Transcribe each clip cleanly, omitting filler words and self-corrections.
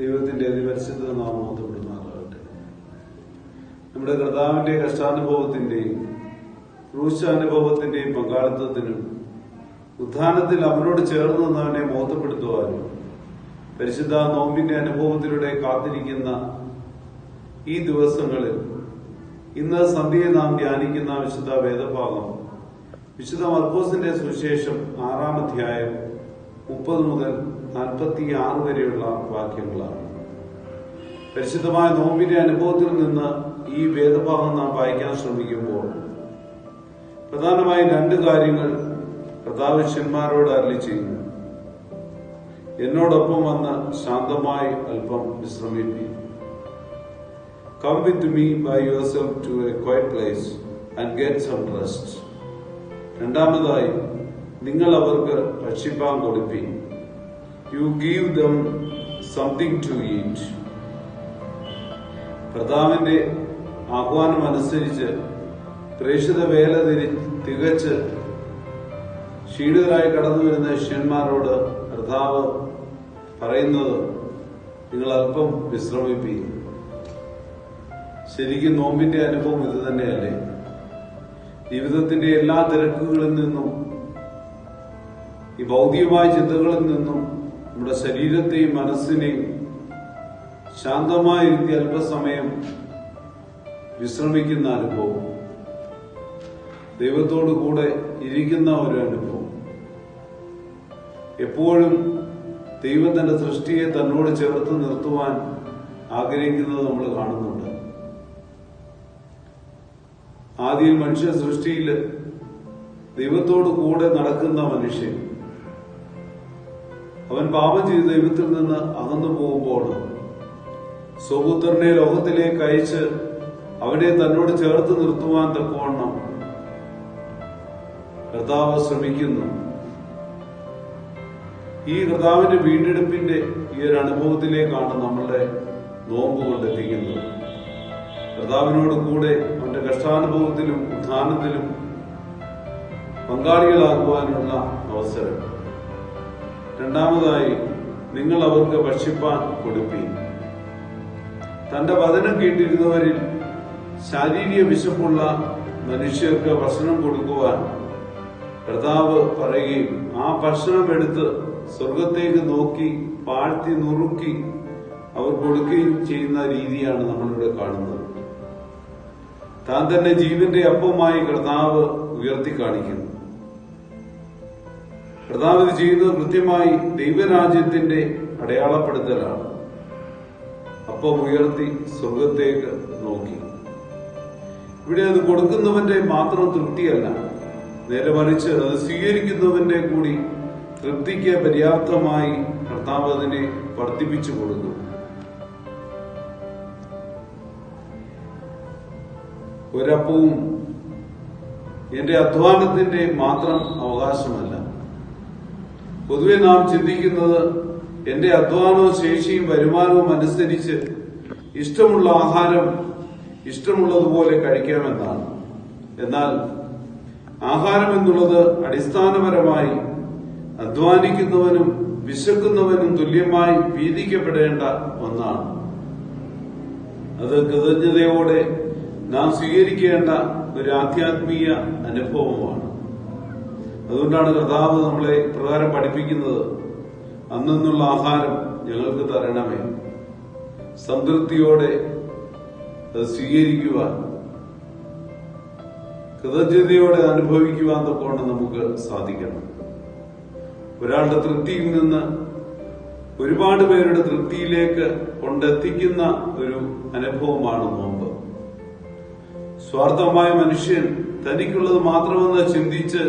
ദൈവത്തിന്റെ അതിപരിശുദ്ധ നാമം മഹത്വപ്പെടുമാറാകട്ടെ. നമ്മുടെ കർത്താവിന്റെ കഷ്ടാനുഭവത്തിന്റെയും ക്രൂശാനുഭവത്തിന്റെയും പങ്കാളിത്തത്തിനും ഉത്ഥാനത്തിൽ അവനോട് ചേർന്ന് നിന്നവനെ മഹത്വപ്പെടുത്തുവാനും പരിശുദ്ധ നോമ്പിന്റെ അനുഭവത്തിലൂടെ കാത്തിരിക്കുന്ന ഈ ദിവസങ്ങളിൽ ഇന്ന് സന്ധ്യയെ നാം ധ്യാനിക്കുന്ന വിശുദ്ധ വേദഭാഗം വിശുദ്ധ മർക്കോസിന്റെ സുവിശേഷം 6-ാം അധ്യായം 30 മുതൽ 46 വരെയുള്ള വാക്യങ്ങളാണ്. പരിശുദ്ധമായ നോമ്പിന്റെ അനുഭവത്തിൽ നിന്ന് ഈ വേദഭാഗം നാം വായിക്കാൻ ശ്രമിക്കുമ്പോൾ പ്രധാനമായും 2 കാര്യങ്ങൾ കർത്താവ് അരുളി ചെയ്യുന്നു. എന്നോടൊപ്പം വന്ന് ശാന്തമായി അല്പം വിശ്രമിപ്പി. Come with me by yourself to a quiet place and get some rest. രണ്ടാമതായി, നിങ്ങൾ അവർക്ക് ഭക്ഷിപ്പാൻ കൊടുപ്പി. You give them something to eat. കർത്താവിന്റെ ആഹ്വാനം അനുസരിച്ച് പ്രേക്ഷിത വേല തികച്ച് ക്ഷീണിതരായി കടന്നു വരുന്ന ശിഷ്യന്മാരോട് കർത്താവ് പറയുന്നത്, നിങ്ങൾ അല്പം വിശ്രമിപ്പി. ശരിക്കും നോമ്പിന്റെ അനുഭവം ഇത് തന്നെയല്ലേ? ജീവിതത്തിന്റെ എല്ലാ തിരക്കുകളിൽ നിന്നും ഈ ഭൗതികമായ ചിന്തകളിൽ നിന്നും നമ്മുടെ ശരീരത്തെയും മനസ്സിനെയും ശാന്തമായിരുത്തി അല്പസമയം വിശ്രമിക്കുന്ന അനുഭവം, ദൈവത്തോടു കൂടെ ഇരിക്കുന്ന ഒരു അനുഭവം. എപ്പോഴും ദൈവം തന്റെ സൃഷ്ടിയെ തന്നോട് ചേർത്ത് നിർത്തുവാൻ ആഗ്രഹിക്കുന്നത് നമ്മൾ കാണുന്നുണ്ട്. ആദ്യം മനുഷ്യ സൃഷ്ടിയിൽ ദൈവത്തോടു കൂടെ നടക്കുന്ന മനുഷ്യൻ അവൻ പാപം ചെയ്ത് ദൈവത്തിൽ നിന്ന് അകന്നു പോകുമ്പോൾ സ്വപുത്രനെ ലോകത്തിലേക്ക് അയച്ച് അവനെ തന്നോട് ചേർത്ത് നിർത്തുവാൻ തക്കവണ്ണം കർത്താവ് ശ്രമിക്കുന്നു. ഈ കർത്താവിന്റെ വീണ്ടെടുപ്പിന്റെ ഈ ഒരു അനുഭവത്തിലേക്കാണ് നമ്മളുടെ നോമ്പ് കൊണ്ടെത്തിക്കുന്നത്. കർത്താവിനോട് കൂടെ അവന്റെ കഷ്ടാനുഭവത്തിലും ഉത്ഥാനത്തിലും പങ്കാളികളാകുവാനുള്ള അവസരം. രണ്ടാമതായി, നിങ്ങൾ അവർക്ക് ഭക്ഷിപ്പാൻ കൊടുപ്പി. തന്റെ വചനം കേട്ടിരുന്നവരിൽ ശാരീരിക വിശപ്പുള്ള മനുഷ്യർക്ക് ഭക്ഷണം കൊടുക്കുവാൻ കർത്താവ് പറയുകയും ആ ഭക്ഷണം എടുത്ത് സ്വർഗത്തേക്ക് നോക്കി പാഴ്ത്തി നുറുക്കി അവർ കൊടുക്കുകയും ചെയ്യുന്ന രീതിയാണ് നമ്മളിവിടെ കാണുന്നത്. താൻ തന്നെ ജീവന്റെ അപ്പമായി കർത്താവ് ഉയർത്തി കാണിക്കുന്നു. കർത്താവ് ഇത് ചെയ്യുന്നത് കൃത്യമായി ദൈവരാജ്യത്തിന്റെ അടയാളപ്പെടുത്തലാണ്. അപ്പം ഉയർത്തി സ്വർഗത്തേക്ക് നോക്കി. ഇവിടെ അത് കൊടുക്കുന്നവന്റെ മാത്രം തൃപ്തിയല്ല, നേരെ മറിച്ച് അത് സ്വീകരിക്കുന്നവന്റെ കൂടി തൃപ്തിക്ക് പര്യാപ്തമായി കർത്താവ് അതിനെ വർദ്ധിപ്പിച്ചു കൊടുക്കും. ഒരപ്പവും എന്റെ അധ്വാനത്തിന്റെ മാത്രം അവകാശമല്ല. പൊതുവെ നാം ചിന്തിക്കുന്നത് എന്റെ അധ്വാനവും ശേഷിയും വരുമാനവും അനുസരിച്ച് ഇഷ്ടമുള്ള ആഹാരം ഇഷ്ടമുള്ളതുപോലെ കഴിക്കാമെന്നാണ്. എന്നാൽ ആഹാരം എന്നുള്ളത് അടിസ്ഥാനപരമായി അധ്വാനിക്കുന്നവനും വിശക്കുന്നവനും തുല്യമായി വീതിക്കപ്പെടേണ്ട ഒന്നാണ്. അത് കൃതജ്ഞതയോടെ നാം സ്വീകരിക്കേണ്ട ഒരു ആധ്യാത്മീയ അനുഭവമാണ്. അതുകൊണ്ടാണ് കർത്താവ് നമ്മളെ പ്രകാരം പഠിപ്പിക്കുന്നത്, അന്നുള്ള ആഹാരം ഞങ്ങൾക്ക് തരണമേ. സംതൃപ്തിയോടെ അത് സ്വീകരിക്കുവാൻ, കൃതജ്ഞതയോടെ അനുഭവിക്കുവാൻ തൊക്കെ നമുക്ക് സാധിക്കണം. ഒരാളുടെ തൃപ്തിയിൽ നിന്ന് ഒരുപാട് പേരുടെ തൃപ്തിയിലേക്ക് കൊണ്ടെത്തിക്കുന്ന ഒരു അനുഭവമാണ് നോമ്പ്. സ്വാർത്ഥമായ മനുഷ്യൻ തനിക്കുള്ളത് മാത്രമെന്ന് ചിന്തിച്ച്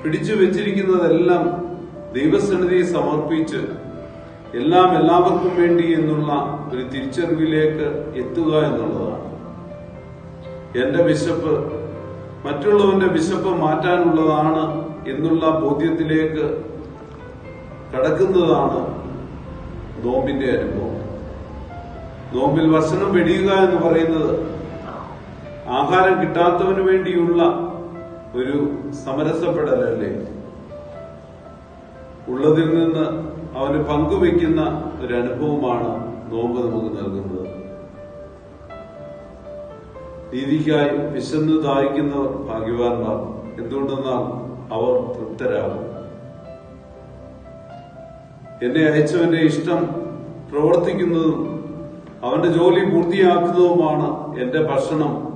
പിടിച്ചു വെച്ചിരിക്കുന്നതെല്ലാം ദൈവസന്നിധിയെ സമർപ്പിച്ച് എല്ലാം എല്ലാവർക്കും വേണ്ടി എന്നുള്ള ഒരു തിരിച്ചറിവിലേക്ക് എത്തുക എന്നുള്ളതാണ്. എന്റെ വിശപ്പ് മറ്റുള്ളവന്റെ വിശപ്പ് മാറ്റാനുള്ളതാണ് എന്നുള്ള ബോധ്യത്തിലേക്ക് കടക്കുന്നതാണ് നോമ്പിന്റെ അനുഭവം. നോമ്പിൽ ഭക്ഷണം വെടിയുക എന്ന് പറയുന്നത് ആഹാരം കിട്ടാത്തവന് വേണ്ടിയുള്ള ഒരു സമരസപ്പെടലല്ലേ? ഉള്ളതിൽ നിന്ന് അവന് പങ്കുവെക്കുന്ന ഒരു അനുഭവമാണ് നോമ്പ് നമുക്ക് നൽകുന്നത്. നീതിക്കായി വിശന്ന് ദാഹിക്കുന്നവർ ഭാഗ്യവാന്മാർ. എന്തുകൊണ്ടെന്നാൽ അവർ തൃപ്തരാകും. എന്നെ അയച്ചവന്റെ ഇഷ്ടം പ്രവർത്തിക്കുന്നതും അവന്റെ ജോലി പൂർത്തിയാക്കുന്നതുമാണ് എന്റെ ഭക്ഷണം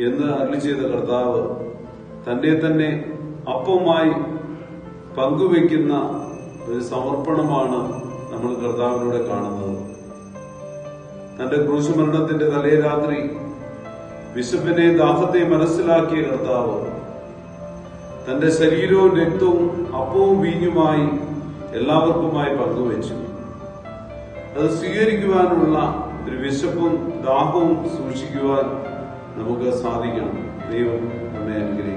എന്ന് അരുളി ചെയ്ത കർത്താവ് തന്നെ തന്നെ അപ്പമായി പങ്കുവെക്കുന്ന ഒരു സമർപ്പണമാണ് നമ്മൾ കർത്താവിലൂടെ കാണുന്നത്. തന്റെ ക്രൂശുമരണത്തിന്റെ തലേ രാത്രി വിശപ്പിനെ ദാഹത്തെ മനസ്സിലാക്കിയ കർത്താവ് തന്റെ ശരീരവും രക്തവും അപ്പവും വീഞ്ഞുമായി എല്ലാവർക്കുമായി പങ്കുവച്ചു. അത് സ്വീകരിക്കുവാനുള്ള ഒരു വിശപ്പും ദാഹവും സൂക്ഷിക്കുവാൻ നമുക്ക് സാധിക്കണം. ദൈവം നമ്മെ അനുഗ്രഹിക്കട്ടെ.